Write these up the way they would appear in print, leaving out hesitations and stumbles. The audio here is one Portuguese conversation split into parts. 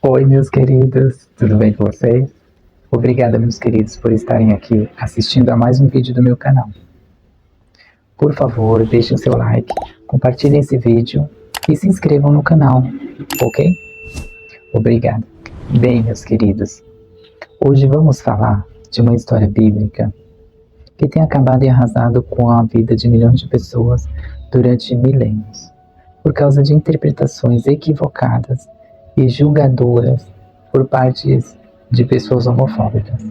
Oi, meus queridos, tudo bem com vocês? Obrigada, meus queridos, por estarem aqui assistindo a mais um vídeo do meu canal. Por favor, deixem seu like, compartilhem esse vídeo e se inscrevam no canal, ok? Obrigado. Bem, meus queridos, hoje vamos falar de uma história bíblica que tem acabado e arrasado com a vida de milhões de pessoas durante milênios, por causa de interpretações equivocadas e julgadoras por parte de pessoas homofóbicas.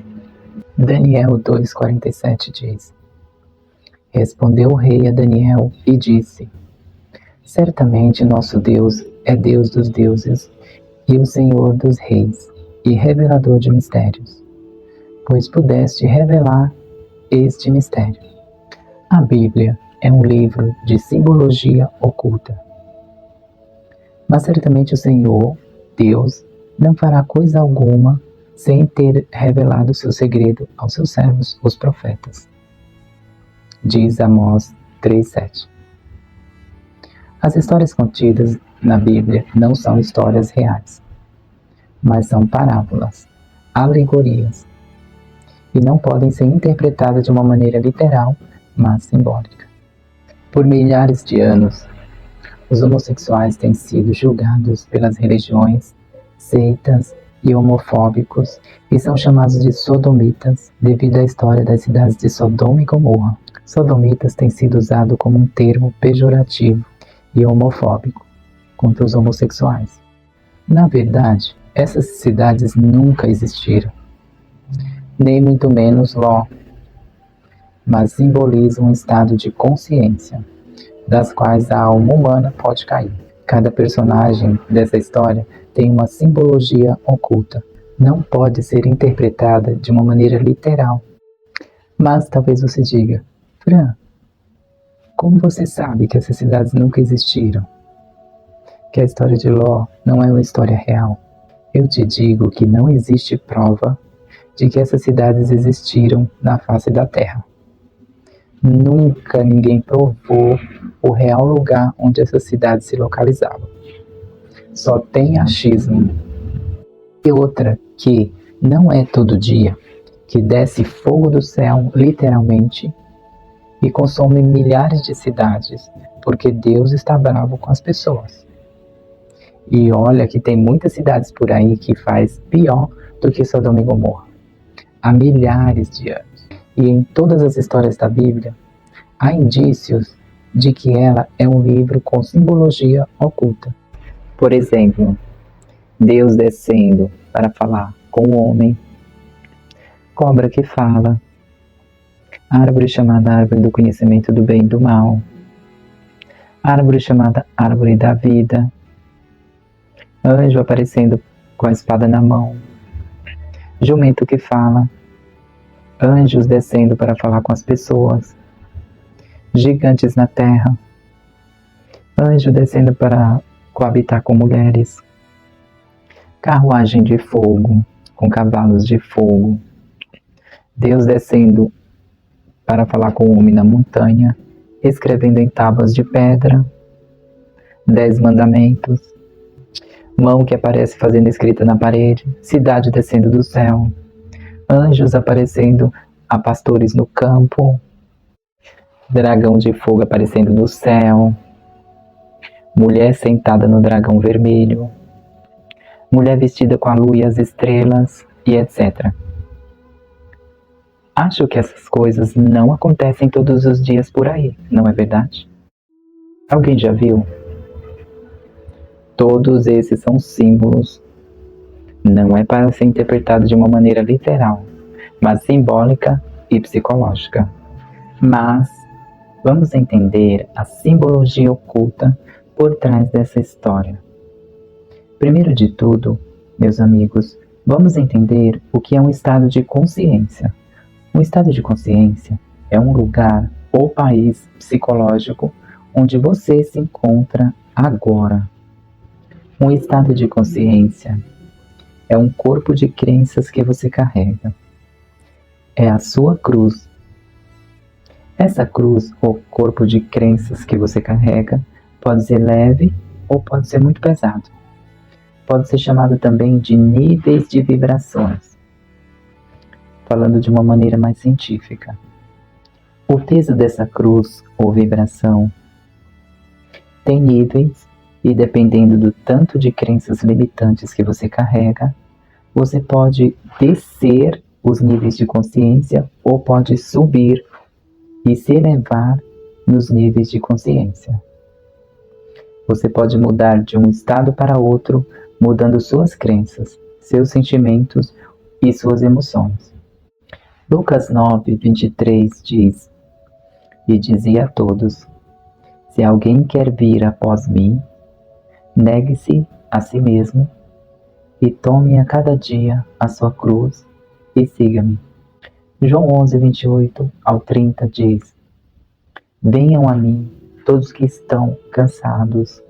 Daniel 2,47 diz: Respondeu o rei a Daniel e disse: Certamente nosso Deus é Deus dos deuses e o Senhor dos reis e revelador de mistérios, pois pudeste revelar este mistério. A Bíblia é um livro de simbologia oculta. Mas certamente o Senhor, Deus, não fará coisa alguma sem ter revelado seu segredo aos seus servos, os profetas. Diz Amós 3,7. As histórias contidas na Bíblia não são histórias reais, mas são parábolas, alegorias, e não podem ser interpretadas de uma maneira literal, mas simbólica. Por milhares de anos, os homossexuais têm sido julgados pelas religiões, seitas e homofóbicos e são chamados de sodomitas devido à história das cidades de Sodoma e Gomorra. Sodomitas tem sido usado como um termo pejorativo e homofóbico contra os homossexuais. Na verdade, essas cidades nunca existiram, nem muito menos Ló, mas simbolizam um estado de consciência das quais a alma humana pode cair. Cada personagem dessa história tem uma simbologia oculta. Não pode ser interpretada de uma maneira literal. Mas talvez você diga: Fran, como você sabe que essas cidades nunca existiram? Que a história de Ló não é uma história real? Eu te digo que não existe prova de que essas cidades existiram na face da Terra. Nunca ninguém provou o real lugar onde essas cidades se localizavam. Só tem achismo. E outra, que não é todo dia que desce fogo do céu, literalmente, e consome milhares de cidades, porque Deus está bravo com as pessoas. E olha que tem muitas cidades por aí que faz pior do que Sodoma e Gomorra, há milhares de anos. E em todas as histórias da Bíblia, há indícios de que ela é um livro com simbologia oculta. Por exemplo, Deus descendo para falar com o homem, cobra que fala, árvore chamada árvore do conhecimento do bem e do mal, árvore chamada árvore da vida, anjo aparecendo com a espada na mão, jumento que fala, anjos descendo para falar com as pessoas, gigantes na terra, anjo descendo para coabitar com mulheres, carruagem de fogo com cavalos de fogo, Deus descendo para falar com o homem na montanha, escrevendo em tábuas de pedra, 10 mandamentos, mão que aparece fazendo escrita na parede, cidade descendo do céu, anjos aparecendo a pastores no campo, dragão de fogo aparecendo do céu, mulher sentada no dragão vermelho, mulher vestida com a lua e as estrelas, e etc. Acho que essas coisas não acontecem todos os dias por aí, não é verdade? Alguém já viu? Todos esses são símbolos. Não é para ser interpretado de uma maneira literal, mas simbólica e psicológica. Mas vamos entender a simbologia oculta por trás dessa história. Primeiro de tudo, meus amigos, vamos entender o que é um estado de consciência. Um estado de consciência é um lugar ou país psicológico onde você se encontra agora. Um estado de consciência é um corpo de crenças que você carrega. É a sua cruz. Essa cruz, ou corpo de crenças que você carrega, pode ser leve ou pode ser muito pesado. pode ser chamado também de níveis de vibrações, falando de uma maneira mais científica. O peso dessa cruz ou vibração tem níveis e, dependendo do tanto de crenças limitantes que você carrega, você pode descer os níveis de consciência ou pode subir e se elevar nos níveis de consciência. Você pode mudar de um estado para outro, mudando suas crenças, seus sentimentos e suas emoções. Lucas 9, 23 diz: E dizia a todos: Se alguém quer vir após mim, negue-se a si mesmo e tome a cada dia a sua cruz e siga-me. João 11, 28 ao 30 diz: Venham a mim todos que estão cansados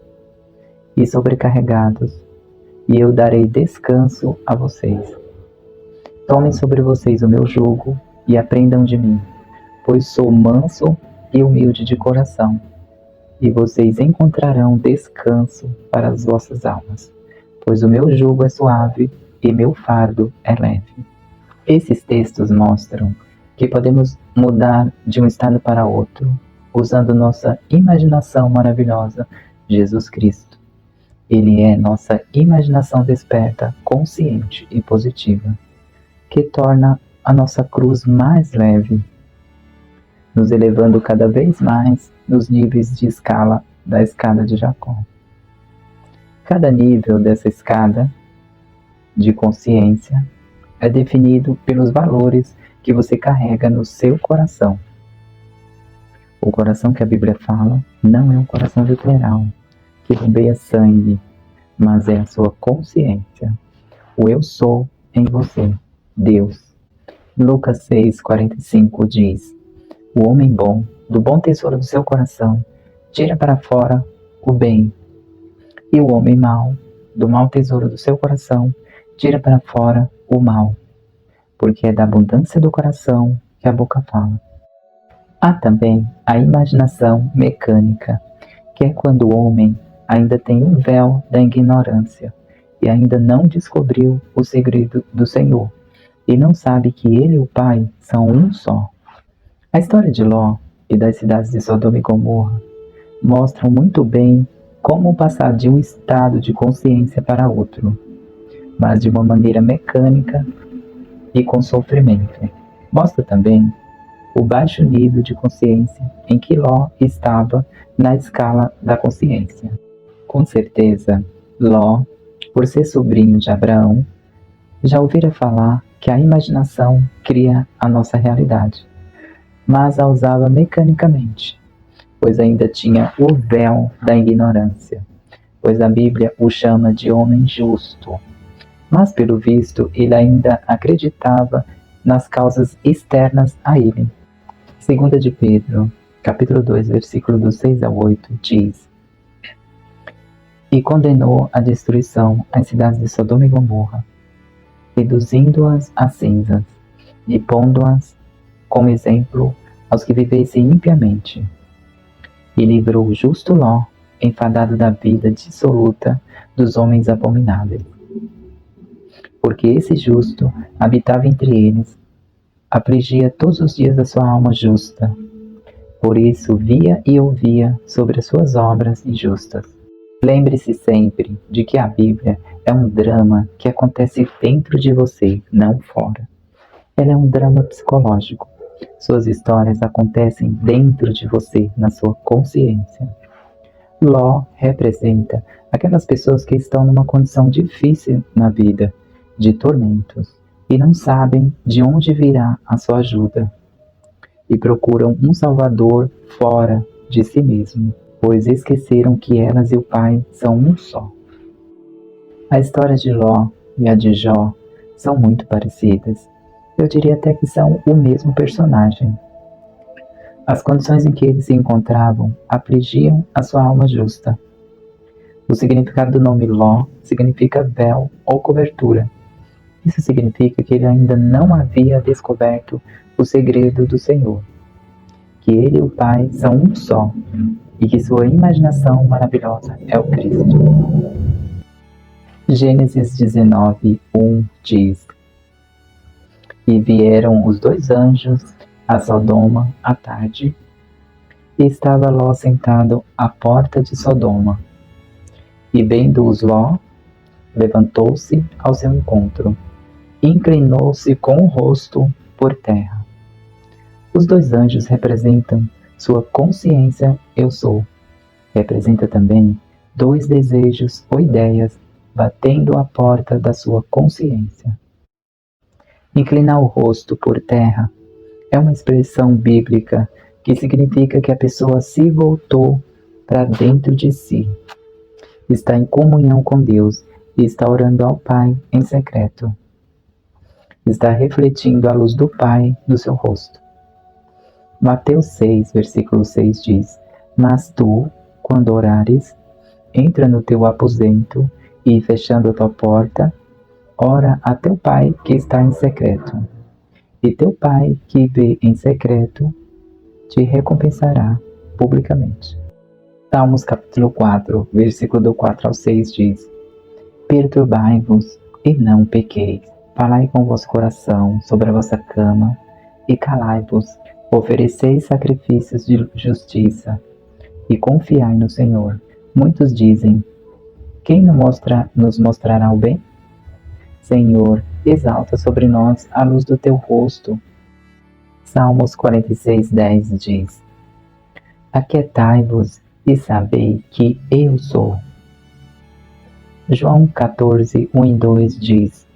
e sobrecarregados, e eu darei descanso a vocês. Tomem sobre vocês o meu jugo e aprendam de mim, pois sou manso e humilde de coração, e vocês encontrarão descanso para as vossas almas, pois o meu jugo é suave e meu fardo é leve. Esses textos mostram que podemos mudar de um estado para outro, usando nossa imaginação maravilhosa, Jesus Cristo. Ele é nossa imaginação desperta, consciente e positiva, que torna a nossa cruz mais leve, nos elevando cada vez mais nos níveis de escala da escada de Jacó. Cada nível dessa escada de consciência é definido pelos valores que você carrega no seu coração. O coração que a Bíblia fala não é um coração literal, que bombeia sangue, mas é a sua consciência. O eu sou em você, Deus. Lucas 6,45 diz: O homem bom, do bom tesouro do seu coração, tira para fora o bem, e o homem mau, do mau tesouro do seu coração, tira para fora o mal, porque é da abundância do coração que a boca fala. Há também a imaginação mecânica, que é quando o homem ainda tem um véu da ignorância e ainda não descobriu o segredo do Senhor, e não sabe que ele e o Pai são um só. A história de Ló e das cidades de Sodoma e Gomorra mostram muito bem como passar de um estado de consciência para outro, mas de uma maneira mecânica e com sofrimento. Mostra também o baixo nível de consciência em que Ló estava na escala da consciência. Com certeza, Ló, por ser sobrinho de Abraão, já ouvira falar que a imaginação cria a nossa realidade, mas a usava mecanicamente, pois ainda tinha o véu da ignorância, pois a Bíblia o chama de homem justo. Mas, pelo visto, ele ainda acreditava nas causas externas a ele. 2 de Pedro, capítulo 2, versículo do 6 ao 8, diz: E condenou à destruição as cidades de Sodoma e Gomorra, reduzindo-as a cinzas, e pondo-as como exemplo aos que vivessem impiamente. E livrou o justo Ló, enfadado da vida dissoluta dos homens abomináveis. Porque esse justo habitava entre eles, afligia todos os dias a sua alma justa. Por isso via e ouvia sobre as suas obras injustas. Lembre-se sempre de que a Bíblia é um drama que acontece dentro de você, não fora. Ela é um drama psicológico. Suas histórias acontecem dentro de você, na sua consciência. Ló representa aquelas pessoas que estão numa condição difícil na vida, de tormentos, e não sabem de onde virá a sua ajuda, e procuram um salvador fora de si mesmo, pois esqueceram que elas e o Pai são um só. A história de Ló e a de Jó são muito parecidas. Eu diria até que são o mesmo personagem. As condições em que eles se encontravam afligiam a sua alma justa. O significado do nome Ló significa véu ou cobertura. Isso significa que ele ainda não havia descoberto o segredo do Senhor, que ele e o Pai são um só, e que sua imaginação maravilhosa é o Cristo. Gênesis 19:1 diz: E vieram os 2 anjos a Sodoma à tarde, e estava Ló sentado à porta de Sodoma. E vendo-os Ló, levantou-se ao seu encontro, inclinou-se com o rosto por terra. Os 2 anjos representam sua consciência eu sou. Representa também 2 desejos ou ideias batendo à porta da sua consciência. Inclinar o rosto por terra é uma expressão bíblica que significa que a pessoa se voltou para dentro de si, está em comunhão com Deus e está orando ao Pai em secreto. Está refletindo a luz do Pai no seu rosto. Mateus 6, versículo 6 diz: Mas tu, quando orares, entra no teu aposento e, fechando a tua porta, ora a teu Pai que está em secreto. E teu Pai que vê em secreto te recompensará publicamente. Salmos capítulo 4, versículo do 4 ao 6 diz: Perturbai-vos e não pequeis. Falai com o vosso coração sobre a vossa cama e calai-vos. Ofereceis sacrifícios de justiça e confiai no Senhor. Muitos dizem: Quem nos mostrará o bem? Senhor, exalta sobre nós a luz do teu rosto. Salmos 46:10 diz: Aquietai-vos e sabei que eu sou. João 14:1 e 2 diz: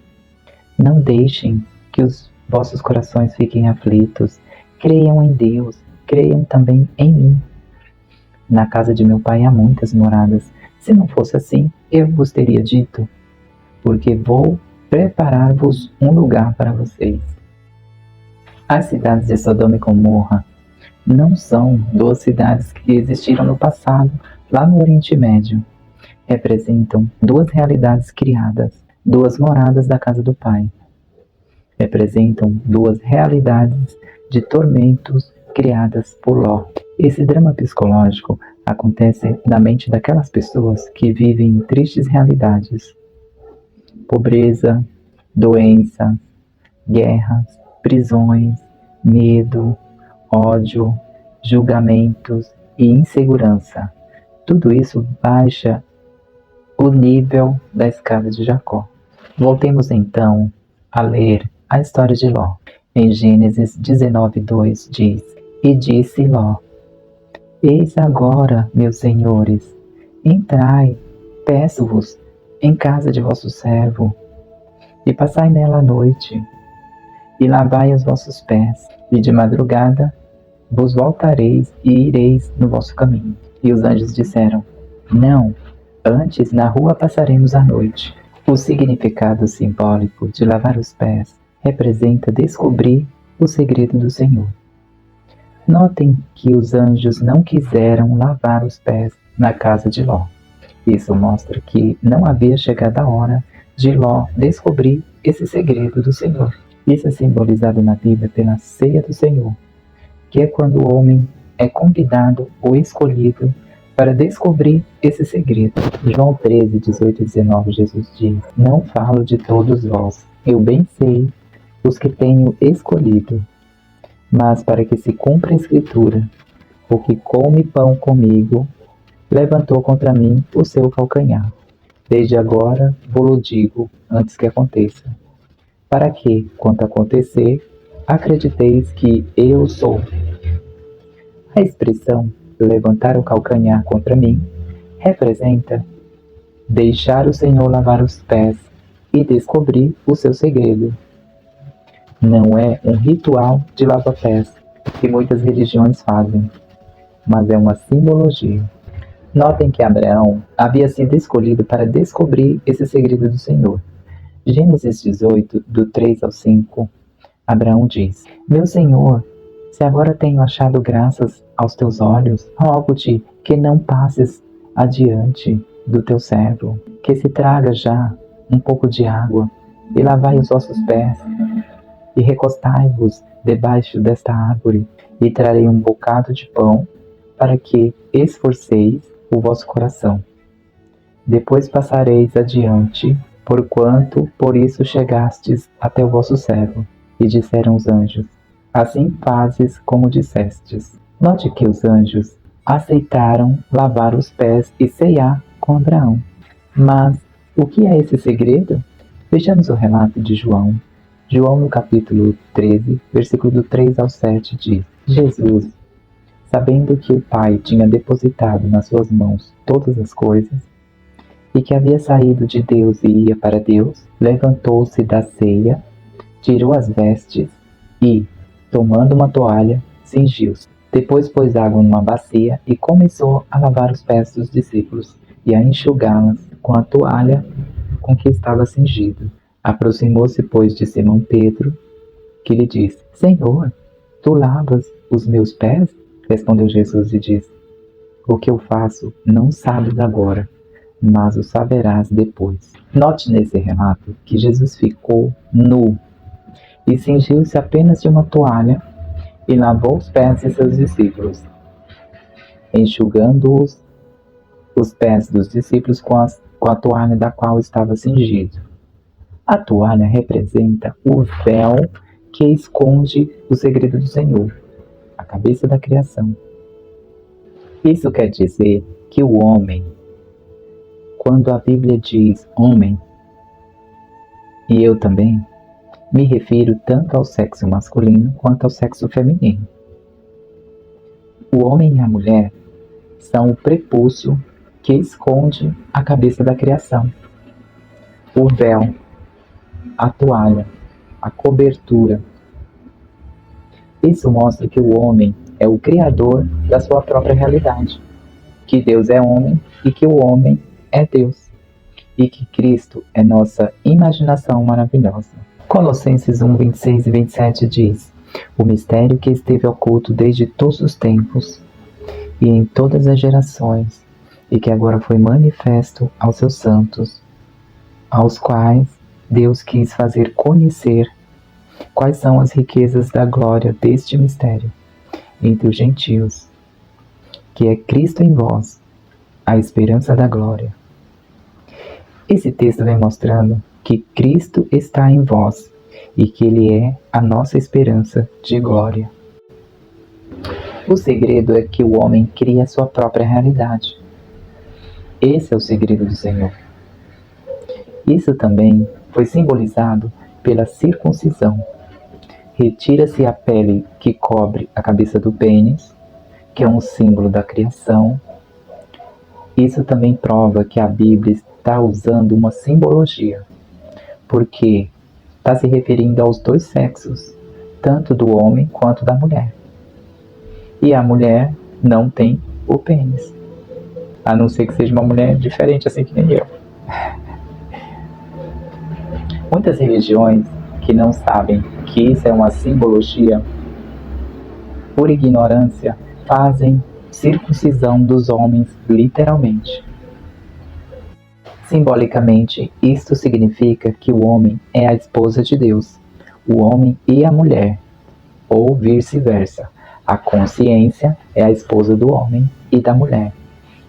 Não deixem que os vossos corações fiquem aflitos. Creiam em Deus, creiam também em mim. Na casa de meu Pai há muitas moradas. Se não fosse assim, eu vos teria dito, porque vou preparar-vos um lugar para vocês. As cidades de Sodoma e Gomorra não são 2 cidades que existiram no passado, lá no Oriente Médio. Representam 2 realidades criadas, 2 moradas da casa do Pai. Representam 2 realidades de tormentos criadas por Ló. Esse drama psicológico acontece na mente daquelas pessoas que vivem em tristes realidades. Pobreza, doença, guerras, prisões, medo, ódio, julgamentos e insegurança. Tudo isso baixa o nível da escada de Jacó. Voltemos então a ler a história de Ló. Em Gênesis 19:2 diz: E disse Ló: Eis agora, meus senhores, entrai, peço-vos, em casa de vosso servo, e passai nela a noite, e lavai os vossos pés, e de madrugada vos voltareis e ireis no vosso caminho. E os anjos disseram: Não, antes na rua passaremos a noite. O significado simbólico de lavar os pés representa descobrir o segredo do Senhor. Notem que os anjos não quiseram lavar os pés na casa de Ló. Isso mostra que não havia chegado a hora de Ló descobrir esse segredo do Senhor. Isso é simbolizado na Bíblia pela ceia do Senhor, que é quando o homem é convidado ou escolhido para descobrir esse segredo. João 13:18-19, Jesus diz: Não falo de todos vós, eu bem sei os que tenho escolhido, mas para que se cumpra a Escritura, o que come pão comigo, levantou contra mim o seu calcanhar. Desde agora vou-lo digo, antes que aconteça, para que, quando acontecer, acrediteis que eu sou. A expressão levantar o calcanhar contra mim representa deixar o Senhor lavar os pés e descobrir o seu segredo. Não é um ritual de lava-pés que muitas religiões fazem, mas é uma simbologia. Notem que Abraão havia sido escolhido para descobrir esse segredo do Senhor. Gênesis 18, do 3 ao 5, Abraão diz: Meu Senhor, se agora tenho achado graças aos teus olhos, rogo-te que não passes adiante do teu servo, que se traga já um pouco de água, e lavai os vossos pés, e recostai-vos debaixo desta árvore, e trarei um bocado de pão, para que esforceis o vosso coração. Depois passareis adiante, porquanto por isso chegastes até o vosso servo. E disseram os anjos: assim fazes como dissestes. Note que os anjos aceitaram lavar os pés e ceiar com Abraão. Mas o que é esse segredo? Vejamos o relato de João. João, no capítulo 13, versículo do 3 ao 7, diz: Jesus, sabendo que o Pai tinha depositado nas suas mãos todas as coisas, e que havia saído de Deus e ia para Deus, levantou-se da ceia, tirou as vestes e, tomando uma toalha, cingiu-se. Depois pôs água numa bacia e começou a lavar os pés dos discípulos e a enxugá-las com a toalha com que estava cingido. Aproximou-se, pois, de Simão Pedro, que lhe disse: Senhor, tu lavas os meus pés? Respondeu Jesus e disse: o que eu faço não sabes agora, mas o saberás depois. Note nesse relato que Jesus ficou nu e cingiu-se apenas de uma toalha e lavou os pés de seus discípulos, enxugando os pés dos discípulos com a toalha da qual estava cingido. A toalha representa o véu que esconde o segredo do Senhor, a cabeça da criação. Isso quer dizer que o homem, quando a Bíblia diz homem, e eu também, me refiro tanto ao sexo masculino quanto ao sexo feminino. O homem e a mulher são o prepúcio que esconde a cabeça da criação. O véu, a toalha, a cobertura. Isso mostra que o homem é o criador da sua própria realidade, que Deus é homem e que o homem é Deus, e que Cristo é nossa imaginação maravilhosa. Colossenses 1, 26 e 27 diz: o mistério que esteve oculto desde todos os tempos e em todas as gerações, e que agora foi manifesto aos seus santos, aos quais Deus quis fazer conhecer quais são as riquezas da glória deste mistério entre os gentios, que é Cristo em vós, a esperança da glória. Esse texto vem mostrando que Cristo está em vós e que Ele é a nossa esperança de glória. O segredo é que o homem cria a sua própria realidade. Esse é o segredo do Senhor. Isso também foi simbolizado pela circuncisão. Retira-se a pele que cobre a cabeça do pênis, que é um símbolo da criação. Isso também prova que a Bíblia está usando uma simbologia, porque está se referindo aos dois sexos, tanto do homem quanto da mulher. E a mulher não tem o pênis, a não ser que seja uma mulher diferente, assim que nem eu. Muitas religiões que não sabem que isso é uma simbologia, por ignorância, fazem circuncisão dos homens literalmente. Simbolicamente, isto significa que o homem é a esposa de Deus, o homem e a mulher, ou vice-versa. A consciência é a esposa do homem e da mulher,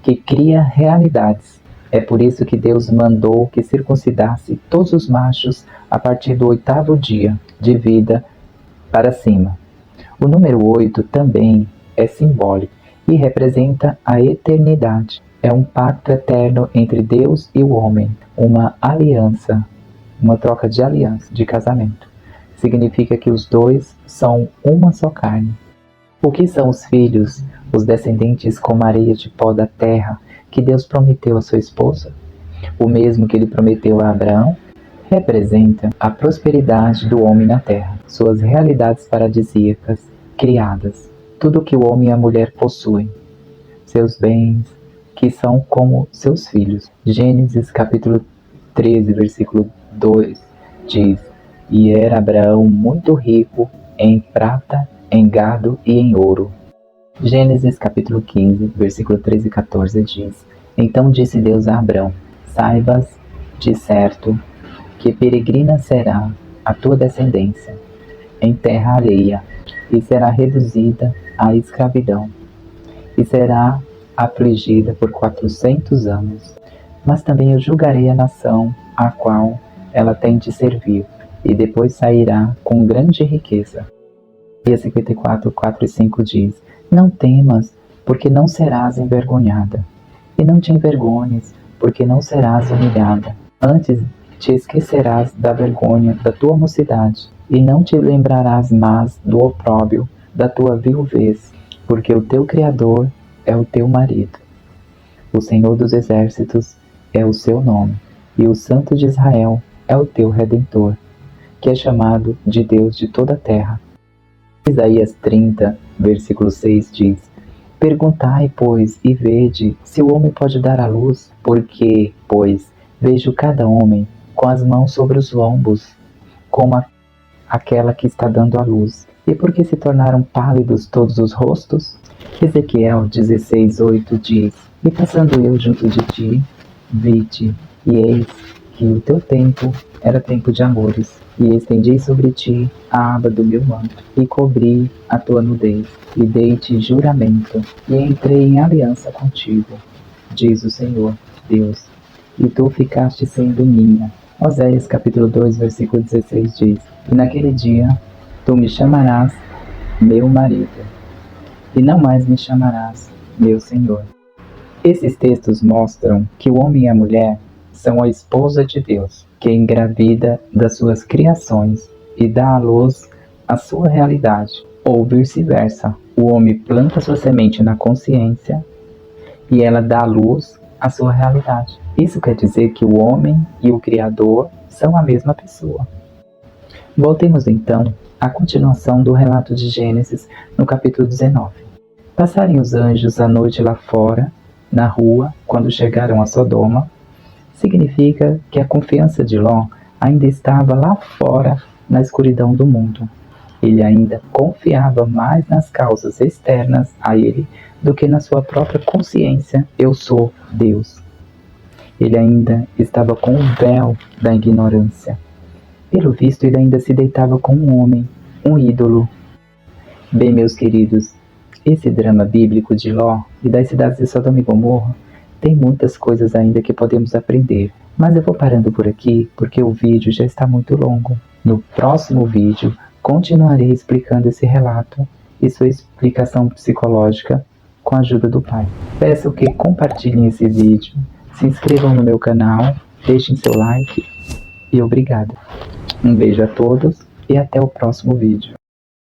que cria realidades. É por isso que Deus mandou que circuncidasse todos os machos a partir do 8º dia de vida para cima. O número 8 também é simbólico e representa a eternidade. É um pacto eterno entre Deus e o homem, uma aliança, uma troca de aliança, de casamento. Significa que os dois são uma só carne. O que são os filhos, os descendentes como areia de pó da terra, que Deus prometeu a sua esposa? O mesmo que ele prometeu a Abraão? Representa a prosperidade do homem na terra, suas realidades paradisíacas, criadas, tudo que o homem e a mulher possuem, seus bens, que são como seus filhos. Gênesis capítulo 13, versículo 2 diz: e era Abraão muito rico em prata, em gado e em ouro. Gênesis capítulo 15, versículo 13 e 14 diz: então disse Deus a Abrão: saibas de certo que peregrina será a tua descendência em terra alheia, e será reduzida à escravidão, e será afligida por 400 anos. mas também eu julgarei a nação a qual ela tem de servir, e depois sairá com grande riqueza. Isaías 54, 4 e 5 diz: Não temas, porque não serás envergonhada, e não te envergonhes, porque não serás humilhada. Antes te esquecerás da vergonha da tua mocidade, e não te lembrarás mais do opróbrio da tua viuvez, porque o teu Criador é o teu marido. O Senhor dos Exércitos é o seu nome, e o Santo de Israel é o teu Redentor, que é chamado de Deus de toda a terra. Isaías 30, versículo 6 diz: Perguntai, pois, e vede se o homem pode dar à luz, porque, pois, vejo cada homem com as mãos sobre os lombos, como aquela que está dando à luz. E por que se tornaram pálidos todos os rostos? Ezequiel 16, 8 diz: E passando eu junto de ti, vi-te, e eis que o teu tempo era tempo de amores, e estendi sobre ti a aba do meu manto, e cobri a tua nudez, e dei-te juramento, e entrei em aliança contigo, diz o Senhor, Deus, e tu ficaste sendo minha. Oséias capítulo 2, versículo 16 diz: E naquele dia tu me chamarás meu marido, e não mais me chamarás meu Senhor. Esses textos mostram que o homem e a mulher são a esposa de Deus, que engravida das suas criações e dá à luz a sua realidade, ou vice-versa. O homem planta sua semente na consciência e ela dá à luz a sua realidade. Isso quer dizer que o homem e o Criador são a mesma pessoa. Voltemos então à continuação do relato de Gênesis no capítulo 19. Passarem os anjos a noite lá fora, na rua, quando chegaram a Sodoma, significa que a confiança de Ló ainda estava lá fora, na escuridão do mundo. Ele ainda confiava mais nas causas externas a ele do que na sua própria consciência: eu sou Deus. Ele ainda estava com o véu da ignorância. Pelo visto, ele ainda se deitava com um homem, um ídolo. Bem, meus queridos, esse drama bíblico de Ló e das cidades de Sodoma e Gomorra tem muitas coisas ainda que podemos aprender. Mas eu vou parando por aqui porque o vídeo já está muito longo. No próximo vídeo, continuarei explicando esse relato e sua explicação psicológica com a ajuda do Pai. Peço que compartilhem esse vídeo, se inscrevam no meu canal, deixem seu like e obrigado. Um beijo a todos e até o próximo vídeo.